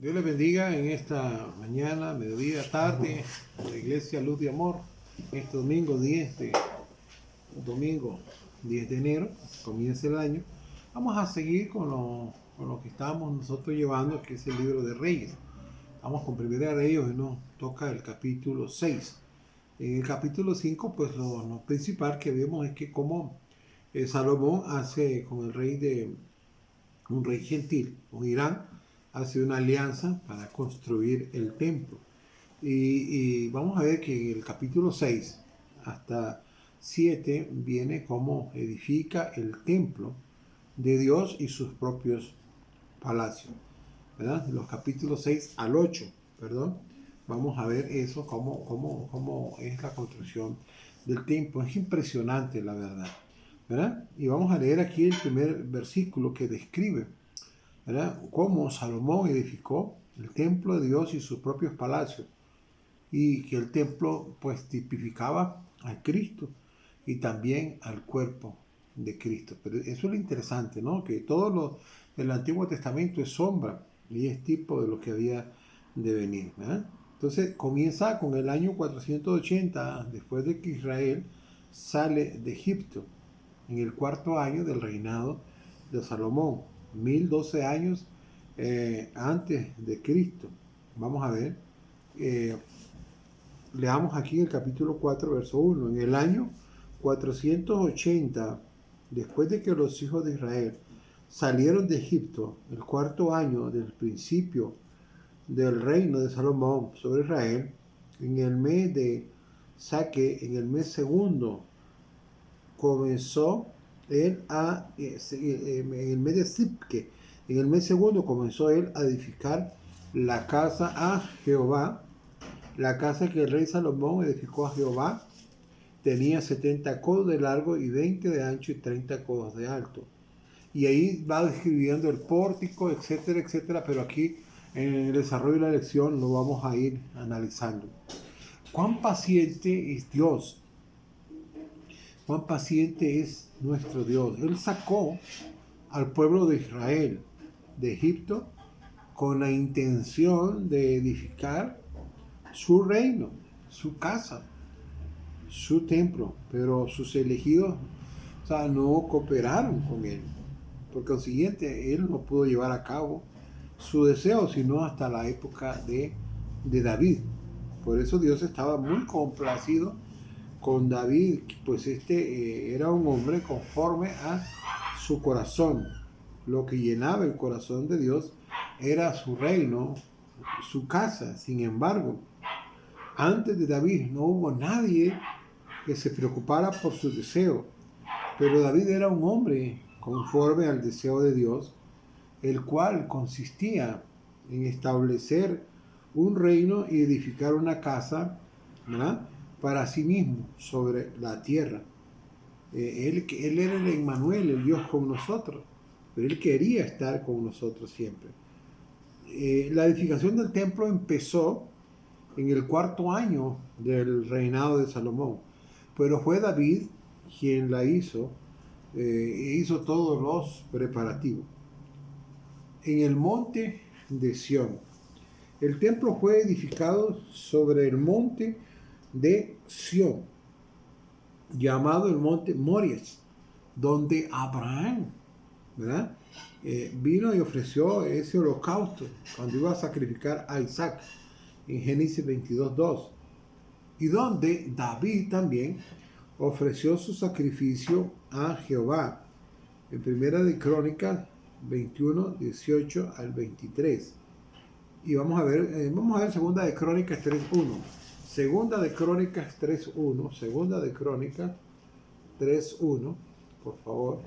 Dios les bendiga en esta mañana, mediodía, tarde, de la Iglesia Luz de Amor. Este domingo 10 de enero, comienza el año. Vamos a seguir con lo que estamos nosotros llevando, que es el libro de Reyes. Vamos con Primera de Reyes y nos toca el capítulo 6. En el capítulo 5, pues lo principal que vemos es que como Salomón hace con el rey de un rey gentil, con Irán, hace una alianza para construir el templo. Y vamos a ver que en el capítulo 6 hasta 7 viene cómo edifica el templo de Dios y sus propios palacios. ¿Verdad? Los capítulos 6 al 8, perdón, vamos a ver eso, cómo es la construcción del templo. Es impresionante, la verdad. ¿Verdad? Y vamos a leer aquí el primer versículo que describe, ¿verdad?, cómo Salomón edificó el templo de Dios y sus propios palacios, y que el templo pues tipificaba a Cristo y también al cuerpo de Cristo. Pero eso es lo interesante, ¿no? Que todo lo del Antiguo Testamento es sombra y es tipo de lo que había de venir, ¿verdad? Entonces comienza con el año 480 después de que Israel sale de Egipto, en el cuarto año del reinado de Salomón, 1012 años antes de Cristo. Vamos a ver, leamos aquí el capítulo 4, verso 1. En el año 480, después de que los hijos de Israel salieron de Egipto, el cuarto año del principio del reino de Salomón sobre Israel, en el mes de Saque, en el mes segundo, comenzó él en el mes de Sipke, en el mes segundo comenzó él a edificar la casa a Jehová. La casa que el rey Salomón edificó a Jehová tenía 70 codos de largo y 20 de ancho y 30 codos de alto. Y ahí va describiendo el pórtico, etcétera, etcétera, pero aquí en el desarrollo de la lección lo vamos a ir analizando. ¿Cuán paciente es Dios? ¿Cuán paciente es nuestro Dios? Él sacó al pueblo de Israel de Egipto con la intención de edificar su reino, su casa, su templo, pero sus elegidos, o sea, no cooperaron con él. Por consiguiente, él no pudo llevar a cabo su deseo, sino hasta la época de David. Por eso Dios estaba muy complacido con David, pues era un hombre conforme a su corazón. Lo que llenaba el corazón de Dios era su reino, su casa. Sin embargo, antes de David no hubo nadie que se preocupara por su deseo, pero David era un hombre conforme al deseo de Dios, el cual consistía en establecer un reino y edificar una casa, ¿verdad?, para sí mismo sobre la tierra. Él era el Emmanuel, el Dios con nosotros, pero él quería estar con nosotros siempre. La edificación del templo empezó en el cuarto año del reinado de Salomón, pero fue David quien la hizo, hizo todos los preparativos. En el monte de Sión. El templo fue edificado sobre el monte de Sión, llamado el monte Morias, donde Abraham, ¿verdad?, vino y ofreció ese holocausto cuando iba a sacrificar a Isaac en Génesis 22:2, y donde David también ofreció su sacrificio a Jehová en Primera de Crónicas 21, 18 al 23. Y vamos a ver Segunda de Crónicas 3:1. Segunda de Crónicas 3:1. Segunda de Crónicas 3:1. Por favor.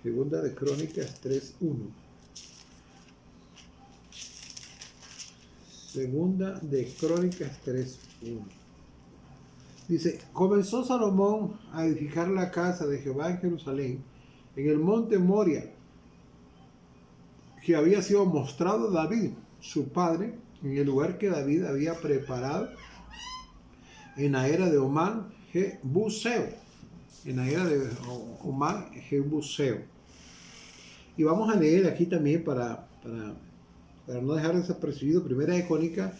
Segunda de Crónicas 3:1. Segunda de Crónicas 3:1. Dice: comenzó Salomón a edificar la casa de Jehová en Jerusalén, en el monte Moria, que había sido mostrado a David, su padre, en el lugar que David había preparado en la era de Omar Jebuseo. En la era de Omar Jebuseo. Y vamos a leer aquí también para para no dejar desapercibido, Primera de Crónicas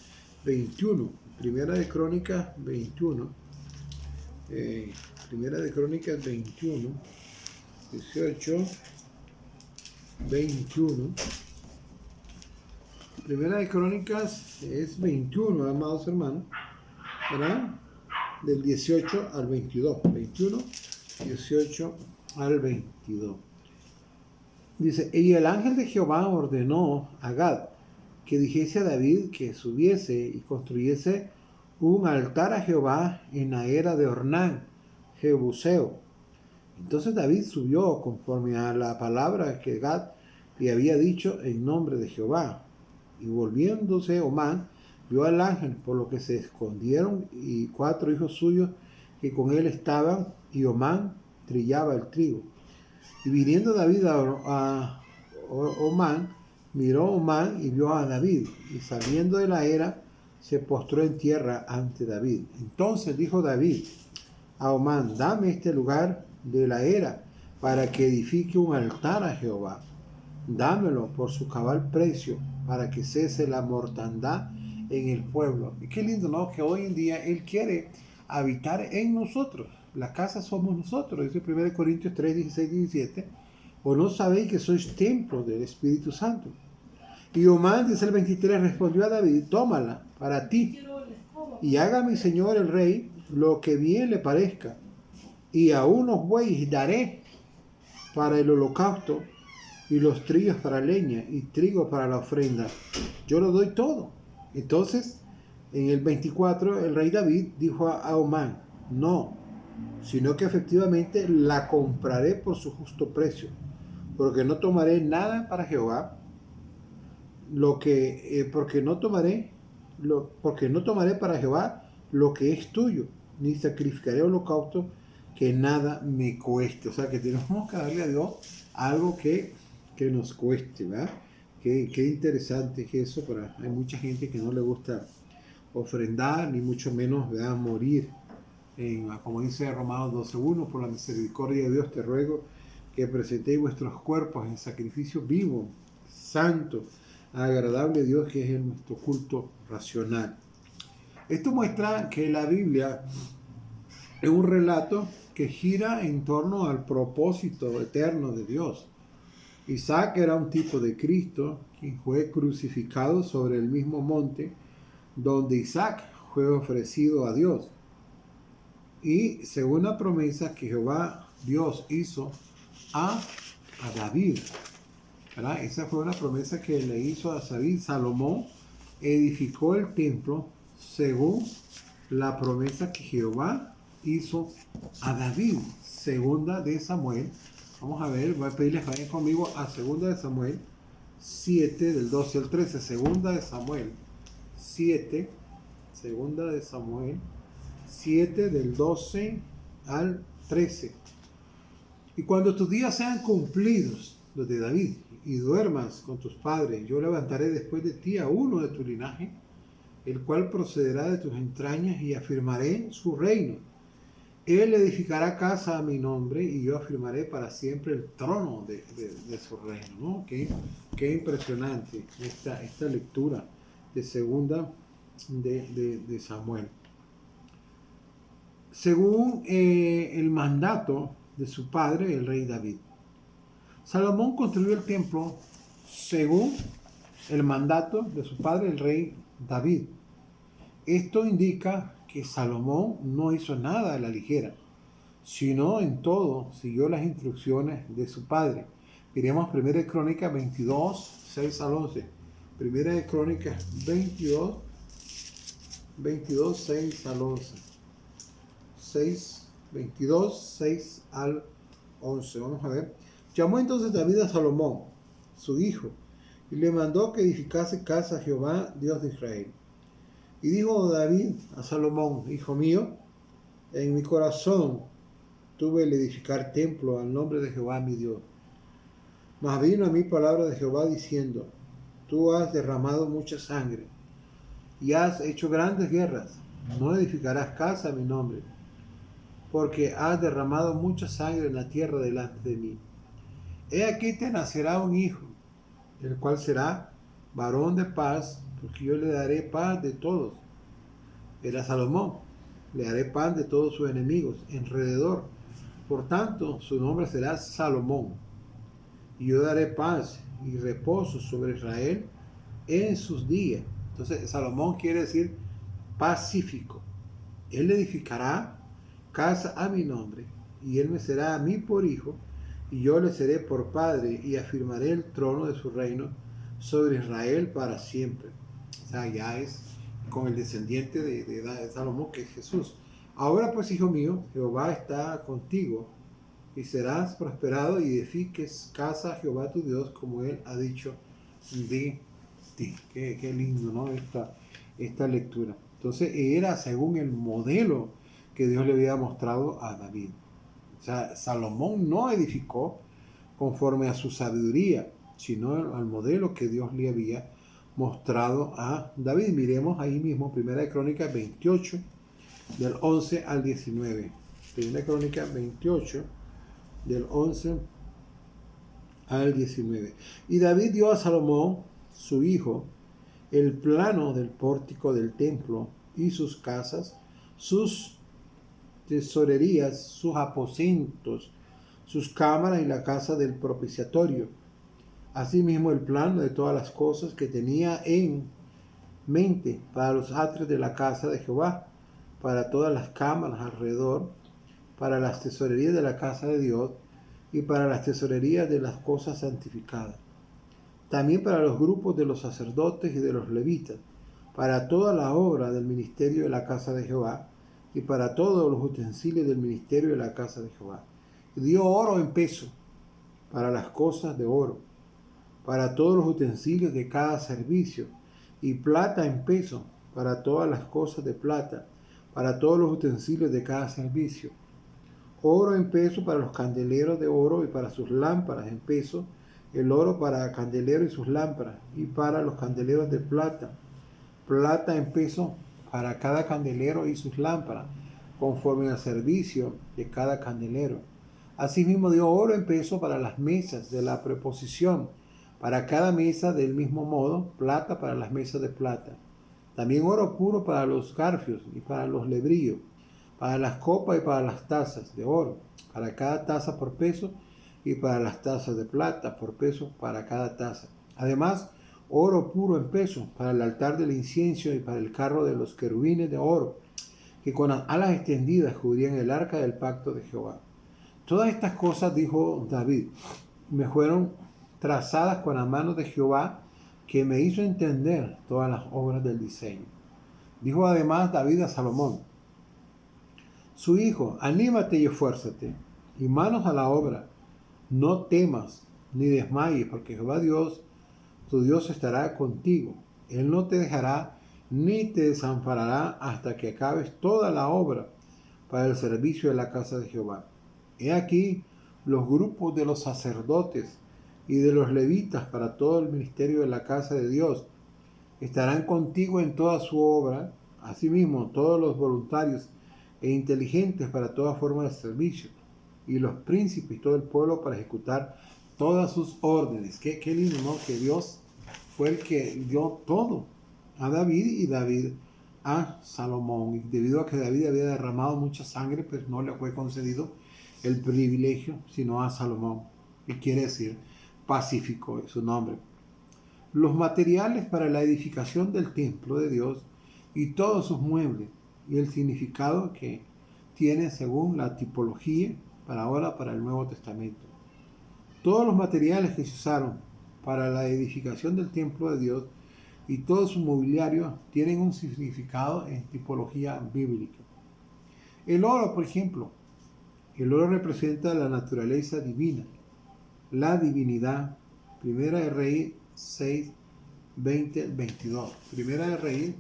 21. Primera de Crónicas 21. Primera de Crónicas 21. 18. 21. Primera de Crónicas es 21, amados hermanos, ¿verdad? Del 18 al 22. 21, 18 al 22. Dice, y el ángel de Jehová ordenó a Gad que dijese a David que subiese y construyese un altar a Jehová en la era de Ornán, Jebuseo. Entonces David subió conforme a la palabra que Gad le había dicho en nombre de Jehová. Y volviéndose Omán, vio al ángel, por lo que se escondieron y 4 hijos suyos que con él estaban, y Omán trillaba el trigo. Y viniendo David a Omán, miró Omán y vio a David, y saliendo de la era, se postró en tierra ante David. Entonces dijo David a Omán, dame este lugar de la era, para que edifique un altar a Jehová. Dámelo por su cabal precio, para que cese la mortandad en el pueblo. Y qué lindo, ¿no? Que hoy en día Él quiere habitar en nosotros. La casa somos nosotros. Dice 1 Corintios 3, 16, 17. ¿O no sabéis que sois templo del Espíritu Santo? Y Omán, dice el 23, respondió a David, tómala para ti, y haga mi señor el rey lo que bien le parezca. Y a unos bueyes daré para el holocausto, y los trillos para leña, y trigo para la ofrenda. Yo lo doy todo. Entonces, en el 24, el rey David dijo a Omán, no, sino que efectivamente la compraré por su justo precio, porque no tomaré nada para Jehová, porque no tomaré para Jehová lo que es tuyo, ni sacrificaré holocausto que nada me cueste. O sea, que tenemos que darle a Dios algo que nos cueste, ¿verdad? Qué interesante es eso, pero hay mucha gente que no le gusta ofrendar, ni mucho menos, ¿verdad?, morir. Como dice Romanos 12:1, por la misericordia de Dios te ruego que presentéis vuestros cuerpos en sacrificio vivo, santo, agradable a Dios, que es nuestro culto racional. Esto muestra que la Biblia es un relato que gira en torno al propósito eterno de Dios. Isaac era un tipo de Cristo, quien fue crucificado sobre el mismo monte donde Isaac fue ofrecido a Dios. Y según la promesa que Jehová Dios hizo a David, ¿verdad? Esa fue una promesa que le hizo a David. Salomón edificó el templo según la promesa que Jehová hizo a David. Segunda de Samuel. Vamos a ver, voy a pedirles que vayan conmigo a segunda de Samuel 7, del 12 al 13. Segunda de Samuel 7. Segunda de Samuel 7, del 12 al 13. Y cuando tus días sean cumplidos, los de David, y duermas con tus padres, yo levantaré después de ti a uno de tu linaje, el cual procederá de tus entrañas, y afirmaré su reino. Él edificará casa a mi nombre, y yo afirmaré para siempre el trono de su reino, ¿no? Qué impresionante esta lectura de segunda de Samuel. Según el mandato de su padre, el rey David, Salomón construyó el templo según el mandato de su padre, el rey David. Esto indica que Salomón no hizo nada a la ligera, sino en todo siguió las instrucciones de su padre. Miremos 1 de Crónicas 22, 6 al 11. 1 de Crónicas 22, 6 al 11. 22, 6 al 11. Vamos a ver. Llamó entonces David a Salomón, su hijo, y le mandó que edificase casa a Jehová, Dios de Israel. Y dijo David a Salomón, hijo mío, en mi corazón tuve el edificar templo al nombre de Jehová mi Dios. Mas vino a mí palabra de Jehová diciendo, tú has derramado mucha sangre y has hecho grandes guerras, no edificarás casa a mi nombre, porque has derramado mucha sangre en la tierra delante de mí. He aquí te nacerá un hijo, el cual será varón de paz, porque yo le daré paz de todos. Era Salomón. Le daré paz de todos sus enemigos alrededor. Por tanto, su nombre será Salomón. Y yo daré paz y reposo sobre Israel en sus días. Entonces, Salomón quiere decir pacífico. Él edificará casa a mi nombre, y él me será a mí por hijo, y yo le seré por padre, y afirmaré el trono de su reino sobre Israel para siempre. O sea, ya es con el descendiente de Salomón, que es Jesús. Ahora pues, hijo mío, Jehová está contigo, y serás prosperado, y edifiques casa a Jehová tu Dios, como él ha dicho de ti. Qué lindo, ¿no? Esta lectura. Entonces era según el modelo que Dios le había mostrado a David. O sea, Salomón no edificó conforme a su sabiduría, sino al modelo que Dios le había mostrado a David. Miremos ahí mismo, Primera de Crónicas 28, del 11 al 19. Primera de Crónicas 28, del 11 al 19. Y David dio a Salomón, su hijo, el plano del pórtico del templo y sus casas, sus tesorerías, sus aposentos, sus cámaras y la casa del propiciatorio. Asimismo, el plano de todas las cosas que tenía en mente para los atrios de la casa de Jehová, para todas las cámaras alrededor, para las tesorerías de la casa de Dios y para las tesorerías de las cosas santificadas. También para los grupos de los sacerdotes y de los levitas, para toda la obra del ministerio de la casa de Jehová y para todos los utensilios del ministerio de la casa de Jehová. Dio oro en peso para las cosas de oro, para todos los utensilios de cada servicio, y plata en peso para todas las cosas de plata, para todos los utensilios de cada servicio. Oro en peso para los candeleros de oro y para sus lámparas en peso, el oro para candelero y sus lámparas, y para los candeleros de plata, plata en peso para cada candelero y sus lámparas, conforme al servicio de cada candelero. Asimismo dio oro en peso para las mesas de la preposición, para cada mesa del mismo modo, plata para las mesas de plata. También oro puro para los garfios y para los lebrillos, para las copas y para las tazas de oro, para cada taza por peso, y para las tazas de plata por peso para cada taza. Además, oro puro en peso para el altar del incienso y para el carro de los querubines de oro, que con las alas extendidas cubrían el arca del pacto de Jehová. Todas estas cosas, dijo David, me fueron trazadas con la mano de Jehová, que me hizo entender todas las obras del diseño. Dijo además David a Salomón, su hijo, anímate y esfuérzate, y manos a la obra. No temas ni desmayes, porque Jehová Dios, tu Dios, estará contigo. Él no te dejará ni te desamparará hasta que acabes toda la obra para el servicio de la casa de Jehová. He aquí los grupos de los sacerdotes y de los levitas para todo el ministerio de la casa de Dios estarán contigo en toda su obra. Asimismo, todos los voluntarios e inteligentes para toda forma de servicio, y los príncipes y todo el pueblo para ejecutar todas sus órdenes. Qué lindo, ¿no? Que Dios fue el que dio todo a David y David a Salomón. Y debido a que David había derramado mucha sangre, pues no le fue concedido el privilegio, sino a Salomón. Y quiere decir pacífico es su nombre. Los materiales para la edificación del templo de Dios y todos sus muebles, y el significado que tiene según la tipología para ahora, para el Nuevo Testamento. Todos los materiales que se usaron para la edificación del templo de Dios y todo su mobiliario tienen un significado en tipología bíblica. El oro, por ejemplo, el oro representa la naturaleza divina, la divinidad. Primera de Reyes 6, 20, 22. Primera de Reyes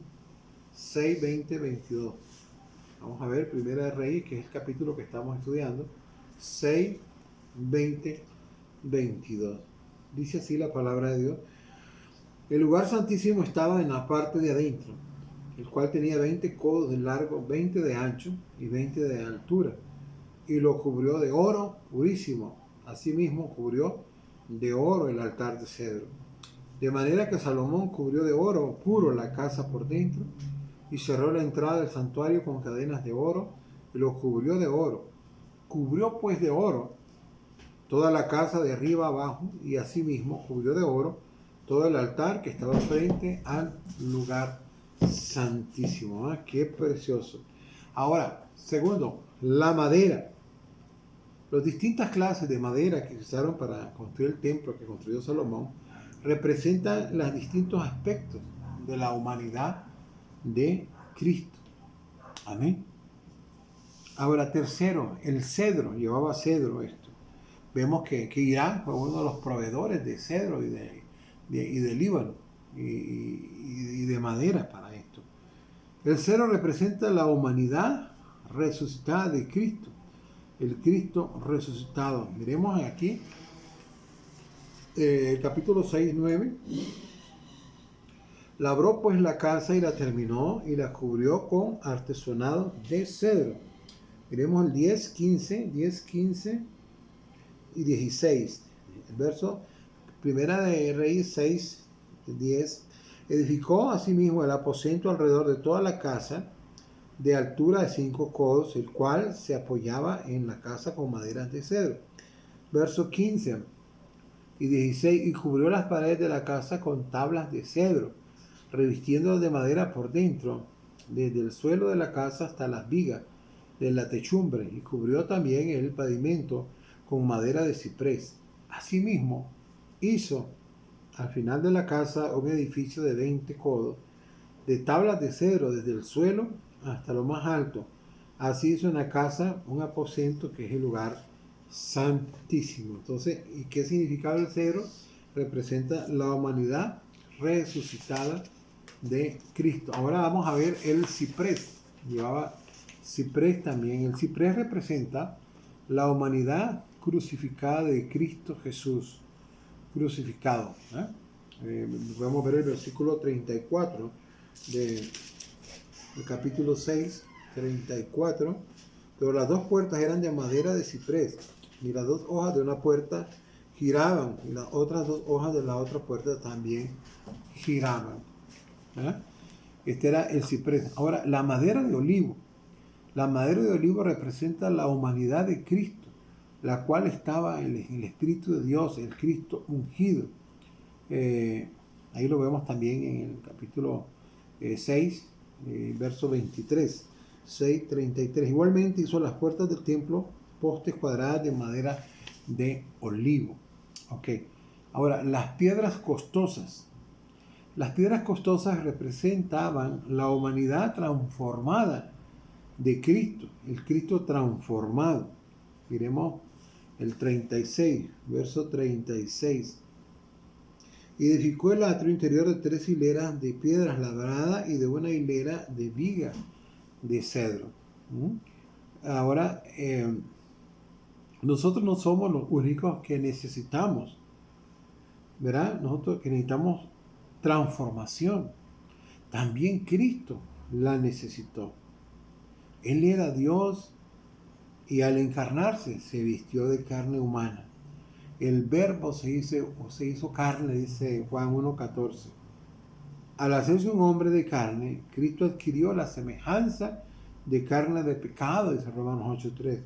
6, 20, 22. Vamos a ver, Primera de Reyes, que es el capítulo que estamos estudiando. 6, 20, 22. Dice así la palabra de Dios. El lugar santísimo estaba en la parte de adentro, el cual tenía 20 codos de largo, 20 de ancho y 20 de altura, y lo cubrió de oro purísimo. Asimismo cubrió de oro el altar de cedro. De manera que Salomón cubrió de oro puro la casa por dentro y cerró la entrada del santuario con cadenas de oro y lo cubrió de oro. Cubrió pues de oro toda la casa de arriba abajo y asimismo cubrió de oro todo el altar que estaba frente al lugar santísimo. ¿Ah? Qué precioso. Ahora, segundo, la madera. Las distintas clases de madera que se usaron para construir el templo que construyó Salomón representan los distintos aspectos de la humanidad de Cristo. Amén. Ahora, tercero, el cedro. Llevaba cedro esto. Vemos que Irán fue uno de los proveedores de cedro y de Líbano y de madera para esto. El cedro representa la humanidad resucitada de Cristo. El Cristo resucitado. Miremos aquí el capítulo 6, 9. Labró pues la casa y la terminó y la cubrió con artesonado de cedro. Miremos el 10, 15 y 16. El verso Primera de Reyes 6, 10. Edificó asimismo el aposento alrededor de toda la casa, de altura de 5 codos, el cual se apoyaba en la casa con maderas de cedro. Verso 15 y 16. Y cubrió las paredes de la casa con tablas de cedro, revistiéndolas de madera por dentro, desde el suelo de la casa hasta las vigas de la techumbre, y cubrió también el pavimento con madera de ciprés. Asimismo, hizo al final de la casa un edificio de 20 codos, de tablas de cedro desde el suelo hasta lo más alto. Así hizo en la casa un aposento que es el lugar santísimo. Entonces, ¿y qué significaba el cedro? Representa la humanidad resucitada de Cristo. Ahora vamos a ver el ciprés. Llevaba ciprés también. El ciprés representa la humanidad crucificada de Cristo Jesús, crucificado. Vamos a ver el versículo 34 del capítulo 6, 34. Pero las dos puertas eran de madera de ciprés, y las dos hojas de una puerta giraban, y las otras dos hojas de la otra puerta también giraban. Este era el ciprés. Ahora, la madera de olivo. La madera de olivo representa la humanidad de Cristo, la cual estaba en el Espíritu de Dios, el Cristo ungido. Ahí lo vemos también en el capítulo 6, verso 23. 6:33. Igualmente hizo las puertas del templo postes cuadradas de madera de olivo. Ok. Ahora, las piedras costosas. Las piedras costosas representaban la humanidad transformada de Cristo, el Cristo transformado. Miremos el 36, verso 36. Edificó el atrio interior de 3 hileras de piedras labradas y de una hilera de viga de cedro. Ahora, nosotros no somos los únicos que necesitamos, ¿verdad? Nosotros que necesitamos transformación. También Cristo la necesitó. Él era Dios y al encarnarse se vistió de carne humana. El verbo se hizo carne, dice Juan 1:14. Al hacerse un hombre de carne, Cristo adquirió la semejanza de carne de pecado, dice Romanos 8:3.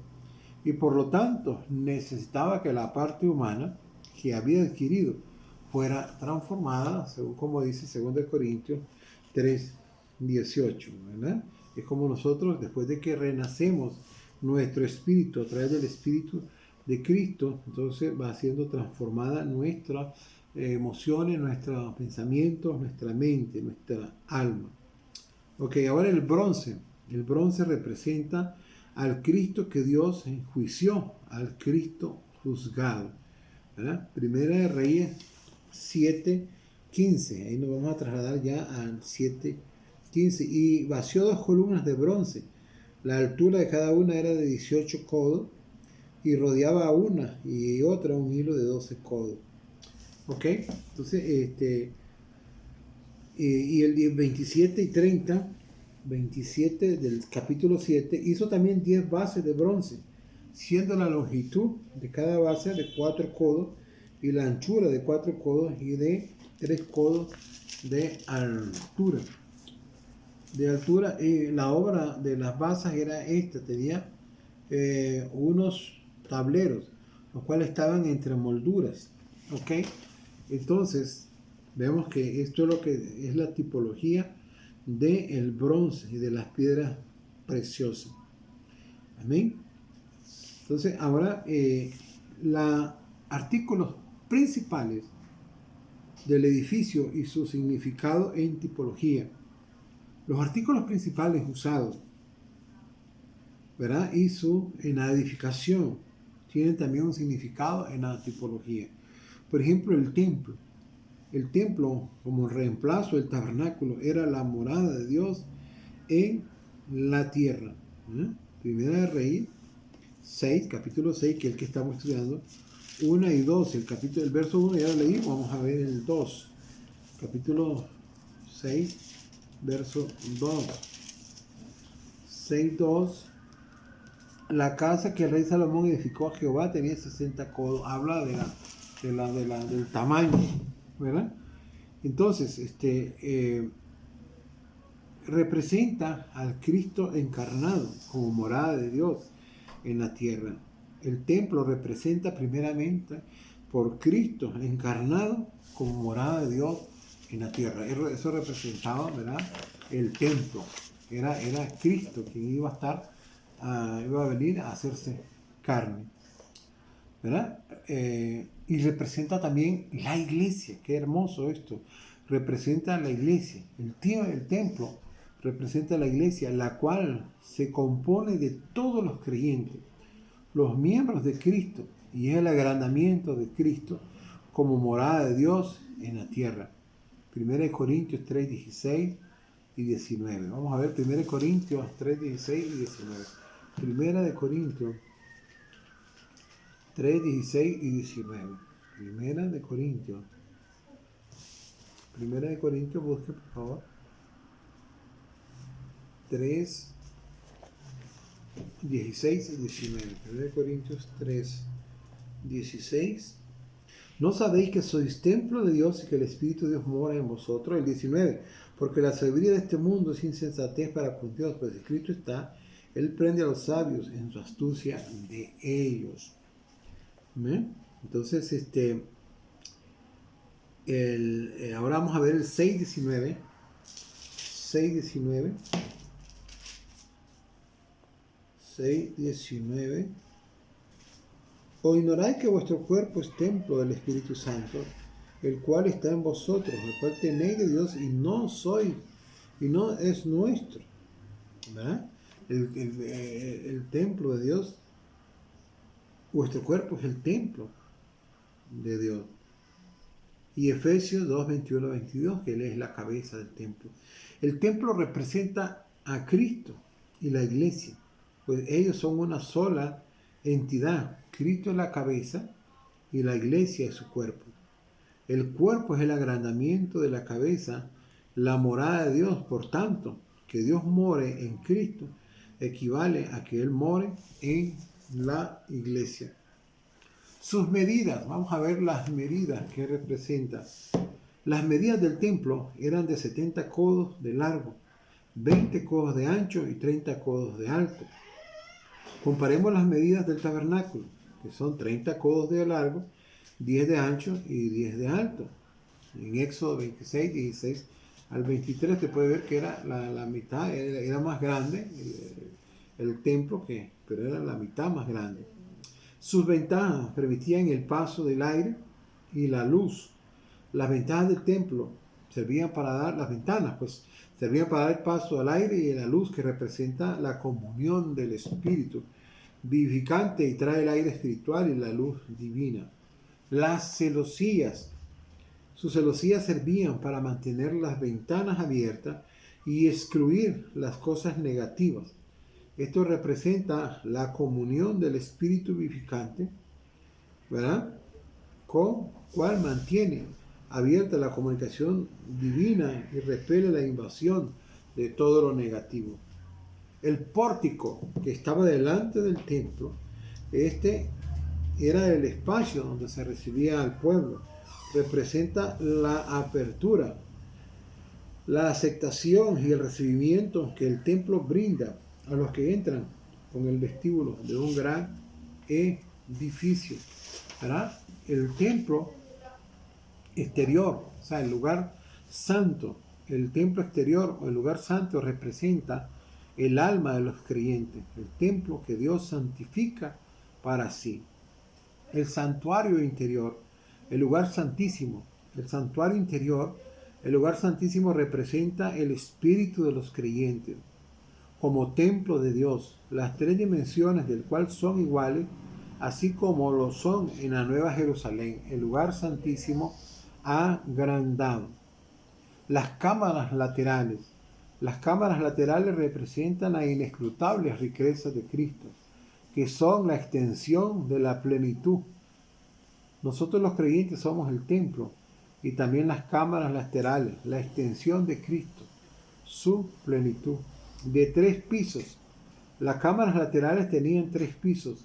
Y por lo tanto necesitaba que la parte humana que había adquirido fuera transformada, según como dice 2 Corintios 3:18, ¿verdad? Es como nosotros, después de que renacemos, nuestro espíritu, a través del Espíritu de Cristo, entonces va siendo transformada nuestras emociones, nuestros pensamientos, nuestra mente, nuestra alma. Ok, ahora el bronce. El bronce representa al Cristo que Dios enjuició, al Cristo juzgado. ¿Verdad? Primera de Reyes 7:15. Ahí nos vamos a trasladar ya al 7:15. Y vació 2 columnas de bronce. La altura de cada una era de 18 codos y rodeaba a una y otra un hilo de 12 codos. Ok, entonces y el 27 y 30, 27 del capítulo 7, hizo también 10 bases de bronce, siendo la longitud de cada base de 4 codos y la anchura de 4 codos y de 3 codos de altura. La obra de las basas era esta, tenía unos tableros, los cuales estaban entre molduras, ¿ok? Entonces, vemos que esto es lo que es la tipología del bronce y de las piedras preciosas. Amén. Entonces, ahora, los artículos principales del edificio y su significado en tipología. Los artículos principales usados, ¿verdad? En la edificación tienen también un significado en la tipología. Por ejemplo, el templo. El templo, como reemplazo del tabernáculo, era la morada de Dios en la tierra. Primera de Reyes 6, capítulo 6, que es el que estamos estudiando, 1 y 2. El verso 1 ya lo leímos, vamos a ver el 2. Capítulo 6, verso 2. 6, 2. La casa que el rey Salomón edificó a Jehová tenía 60 codos. Habla del tamaño, ¿verdad? Entonces, representa al Cristo encarnado como morada de Dios en la tierra. El templo representa primeramente por Cristo encarnado como morada de Dios en la tierra. Eso representaba, ¿verdad?, el templo. Era Cristo quien iba a venir a hacerse carne, ¿verdad? Y representa también la iglesia. Qué hermoso esto. Representa la iglesia. El templo representa la iglesia, la cual se compone de todos los creyentes, los miembros de Cristo, y es el agrandamiento de Cristo como morada de Dios en la tierra. 1 Corintios 3, 16 y 19. Vamos a ver 1 Corintios 3, 16 y 19. 1 Corintios 3, 16 y 19. 1 Corintios, busque por favor. 3, 16 y 19. 1 Corintios 3, 16. ¿No sabéis que sois templo de Dios y que el Espíritu de Dios mora en vosotros? El 19. Porque la sabiduría de este mundo es insensatez para con Dios, pues escrito está, Él prende a los sabios en su astucia de ellos. ¿Ven? Entonces, ahora vamos a ver el 6.19. 6.19. 6.19. ¿O ignoráis que vuestro cuerpo es templo del Espíritu Santo, el cual está en vosotros, el cual tenéis de Dios y no es nuestro? ¿Verdad? El templo de Dios, vuestro cuerpo es el templo de Dios. Y Efesios 2, 21, 22, que Él es la cabeza del templo. El templo representa a Cristo y la iglesia, pues ellos son una sola entidad. Cristo es la cabeza y la iglesia es su cuerpo. El cuerpo es el agrandamiento de la cabeza, la morada de Dios. Por tanto, que Dios more en Cristo equivale a que Él more en la iglesia. Sus medidas, vamos a ver las medidas que representa. Las medidas del templo eran de 70 codos de largo, 20 codos de ancho y 30 codos de alto. Comparemos las medidas del tabernáculo, que son 30 codos de largo, 10 de ancho y 10 de alto. En Éxodo 26, 16 al 23 te puede ver que era la mitad, era más grande el templo, pero era la mitad más grande. Sus ventanas permitían el paso del aire y la luz. Las ventanas del templo servían para dar paso al aire y a la luz, que representa la comunión del Espíritu vivificante y trae el aire espiritual y la luz divina. Las celosías. Sus celosías servían para mantener las ventanas abiertas y excluir las cosas negativas. Esto representa la comunión del Espíritu vivificante, ¿verdad?, con cual mantiene abierta la comunicación divina y repele la invasión de todo lo negativo. El pórtico que estaba delante del templo, era el espacio donde se recibía al pueblo. representa la apertura, la aceptación y el recibimiento que el templo brinda a los que entran con el vestíbulo de un gran edificio, ¿verdad? El templo exterior, o sea, el lugar santo, el templo exterior o el lugar santo representa el alma de los creyentes, el templo que Dios santifica para sí. El santuario interior, el lugar santísimo, el santuario interior, el lugar santísimo representa el espíritu de los creyentes como templo de Dios, las tres dimensiones del cual son iguales, así como lo son en la Nueva Jerusalén, el lugar santísimo agrandado. Las cámaras laterales. Las cámaras laterales representan las inescrutables riquezas de Cristo, que son la extensión de la plenitud. Nosotros los creyentes somos el templo y también las cámaras laterales, la extensión de Cristo, su plenitud, de 3 pisos. Las cámaras laterales tenían 3 pisos,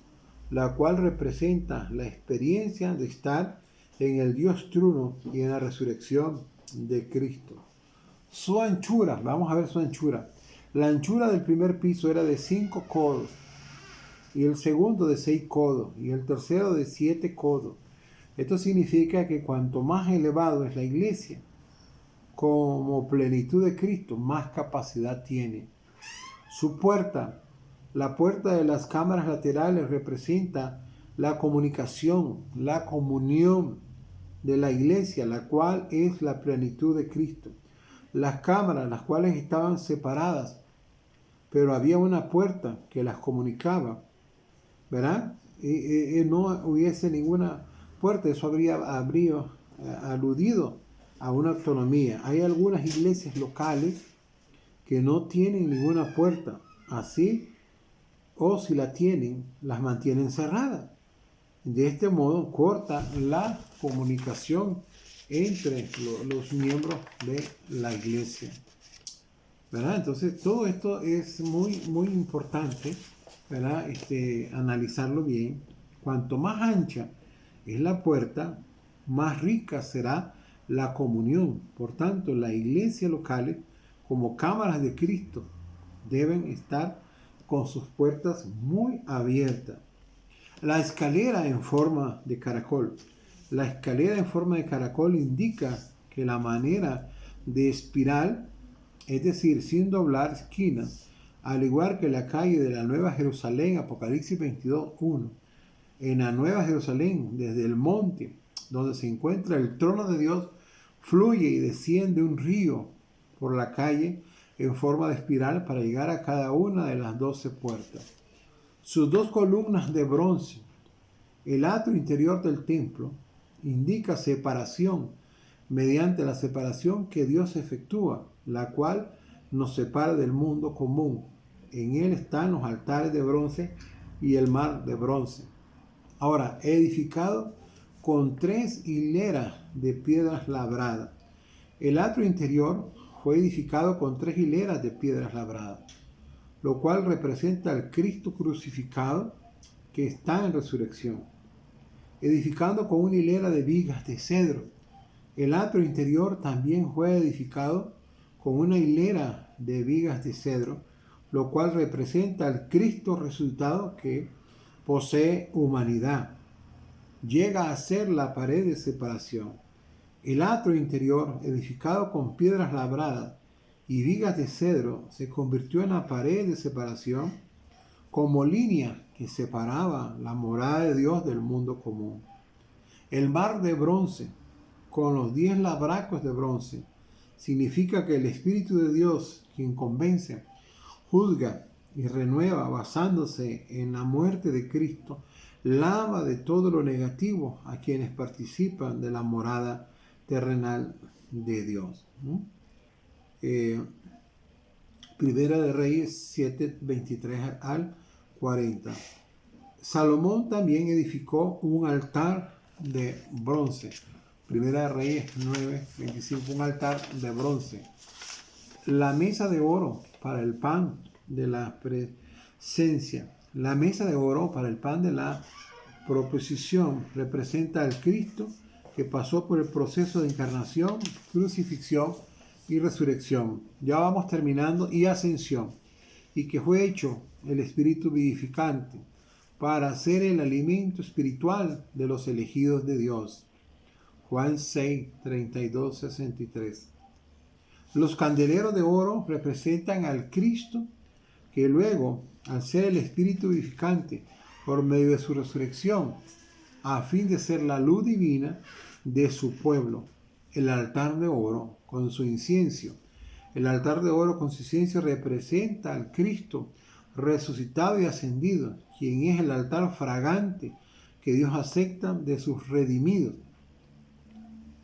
la cual representa la experiencia de estar en el Dios Truno y en la resurrección de Cristo. Su anchura, vamos a ver su anchura. La anchura del primer piso era de 5 codos, y el segundo de 6 codos, y el tercero de 7 codos. Esto significa que cuanto más elevado es la iglesia, como plenitud de Cristo, más capacidad tiene. Su puerta, la puerta de las cámaras laterales representa la comunicación, la comunión de la iglesia, la cual es la plenitud de Cristo. Las cámaras, las cuales estaban separadas, pero había una puerta que las comunicaba, ¿verdad? No hubiese ninguna puerta, eso habría aludido a una autonomía. Hay algunas iglesias locales que no tienen ninguna puerta, así, o si la tienen, las mantienen cerradas. De este modo corta la comunicación entre los miembros de la iglesia, ¿verdad? Entonces todo esto es muy importante, ¿verdad? Analizarlo bien. Cuanto más ancha es la puerta, más rica será la comunión. Por tanto, las iglesias locales, como cámaras de Cristo, deben estar con sus puertas muy abiertas. La escalera en forma de caracol. La escalera en forma de caracol indica que la manera de espiral, es decir, sin doblar esquinas, al igual que la calle de la Nueva Jerusalén, Apocalipsis 22:1. En la Nueva Jerusalén, desde el monte donde se encuentra el trono de Dios, fluye y desciende un río por la calle en forma de espiral para llegar a cada una de las 12 puertas. Sus 2 columnas de bronce. El atrio interior del templo indica separación mediante la separación que Dios efectúa, la cual nos separa del mundo común. En él están los altares de bronce y el mar de bronce. Ahora, edificado con 3 hileras de piedras labradas. El atrio interior fue edificado con 3 hileras de piedras labradas, lo cual representa al Cristo crucificado que está en resurrección. Edificando con una hilera de vigas de cedro. El atrio interior también fue edificado con una hilera de vigas de cedro, lo cual representa al Cristo resucitado que posee humanidad. Llega a ser la pared de separación. El atrio interior, edificado con piedras labradas y vigas de cedro, se convirtió en la pared de separación como línea que separaba la morada de Dios del mundo común. El mar de bronce, con los 10 labracos de bronce, significa que el Espíritu de Dios, quien convence, juzga y renueva basándose en la muerte de Cristo, lava de todo lo negativo a quienes participan de la morada terrenal de Dios. Primera de Reyes 7, 23 al 40. Salomón también edificó un altar de bronce. Primera de Reyes 9, 25, un altar de bronce. La mesa de oro para el pan de la presencia. La mesa de oro para el pan de la proposición representa al Cristo que pasó por el proceso de encarnación, crucifixión y resurrección. Ya vamos terminando, y ascensión, y que fue hecho el Espíritu vivificante para ser el alimento espiritual de los elegidos de Dios. Juan 6, 32, 63. Los candeleros de oro representan al Cristo que luego, al ser el Espíritu vivificante por medio de su resurrección, a fin de ser la luz divina de su pueblo, el altar de oro con su incienso. El altar de oro con su incienso representa al Cristo resucitado y ascendido, quien es el altar fragante que Dios acepta de sus redimidos.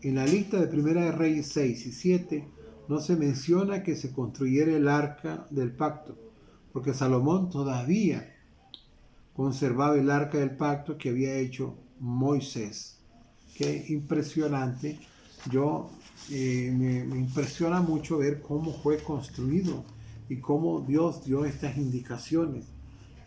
En la lista de Primera de Reyes 6 y 7 no se menciona que se construyera el arca del pacto, porque Salomón todavía conservaba el arca del pacto que había hecho Moisés. Qué impresionante. Me impresiona mucho ver cómo fue construido y cómo Dios dio estas indicaciones.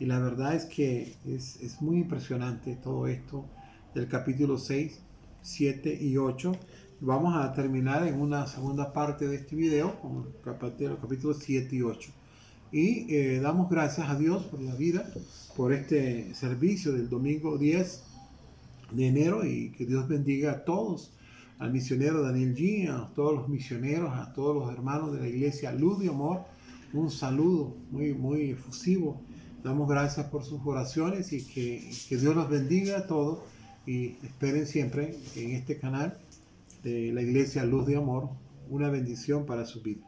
Y la verdad es que es muy impresionante todo esto del capítulo 6, 7 y 8. Vamos a terminar en una segunda parte de este video con los capítulos 7 y 8. Y damos gracias a Dios por la vida, por este servicio del domingo 10 de enero, y que Dios bendiga a todos, al misionero Daniel G, a todos los misioneros, a todos los hermanos de la iglesia Luz de Amor. Un saludo muy efusivo. Damos gracias por sus oraciones, y que Dios los bendiga a todos, y esperen siempre en este canal de la iglesia Luz de Amor una bendición para su vida.